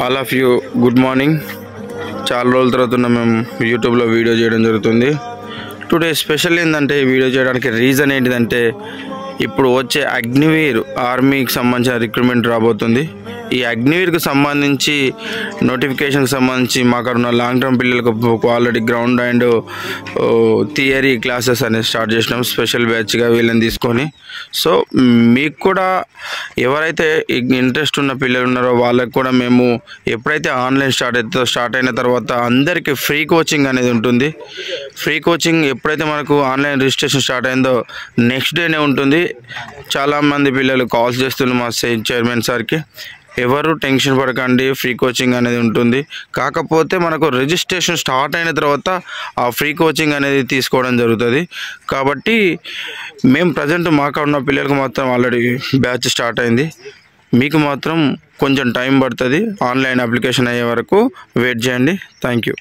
All of you good morning. చాలా రోజుల తర్వాత మేము యూట్యూబ్లో వీడియో చేయడం జరుగుతుంది. టుడే స్పెషల్ ఏంటంటే వీడియో చేయడానికి రీజన్ ఏంటిదంటే ఇప్పుడు వచ్చే అగ్నివీర్ ఆర్మీకి సంబంధించిన రిక్రూట్మెంట్ రాబోతుంది. ఈ అగ్నివీర్కి సంబంధించి నోటిఫికేషన్కి సంబంధించి మాకు ఉన్న లాంగ్ టర్మ్ పిల్లలకు already ground and theory classes అనేది స్టార్ట్ చేసినాం స్పెషల్ బ్యాచ్గా వీళ్ళని తీసుకొని. సో మీకు కూడా ఎవరైతే ఇంట్రెస్ట్ ఉన్న పిల్లలు ఉన్నారో వాళ్ళకి కూడా మేము ఎప్పుడైతే ఆన్లైన్ స్టార్ట్ అయిన తర్వాత అందరికీ ఫ్రీ కోచింగ్ అనేది ఉంటుంది. ఫ్రీ కోచింగ్ ఎప్పుడైతే మనకు ఆన్లైన్ రిజిస్ట్రేషన్ స్టార్ట్ అయిందో నెక్స్ట్ డేనే ఉంటుంది. చాలామంది పిల్లలు కాల్స్ చేస్తున్నారు మా చైర్మన్ సార్కి. ఎవరు టెన్షన్ పడకండి, ఫ్రీ కోచింగ్ అనేది ఉంటుంది. కాకపోతే మనకు రిజిస్ట్రేషన్ స్టార్ట్ అయిన తర్వాత ఆ ఫ్రీ కోచింగ్ అనేది తీసుకోవడం జరుగుతుంది. కాబట్టి మేము ప్రజెంట్ మాకు ఉన్న పిల్లలకు మాత్రం ఆల్రెడీ బ్యాచ్ స్టార్ట్ అయింది. మీకు మాత్రం కొంచెం టైం పడుతుంది. ఆన్లైన్ అప్లికేషన్ అయ్యే వరకు వెయిట్ చేయండి. Thank you.